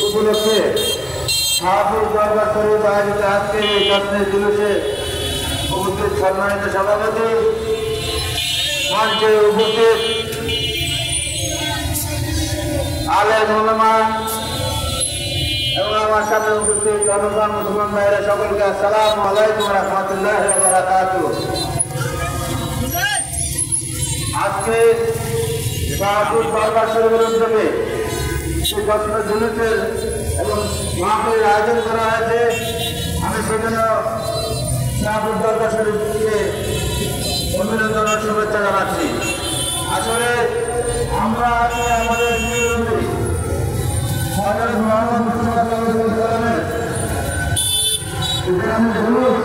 উপলক্ষে শাহপুর দরবার শরীফ আয়োজিত আজকে এই যত্নের জুলুসে উপস্থিত সম্মানিত সভাপতি, মঞ্চে উপস্থিত আলেম ওলামা এবং আমার সামনে উপস্থিত জনগণ মুসলমান ভাইয়েরা সকলকে আসসালামু আলাইকুম ওয়া রাহমাতুল্লাহি ওয়া বারাকাতুহু। আজকে শাহপুর দরবার শরীফের উদ্যোগে সেই যত্ন জুলুসের এবং মাহফিলের আয়োজন করা হয়েছে। আমি সেজন্য শাহপুর দরবার শরীফকে অভিনন্দন ও শুভেচ্ছা জানাচ্ছি। আসলে আমরা আমাদের হযরত মুহাম্মদ সাল্লাল্লাহু আলাইহি ওয়াসাল্লামের জুলুস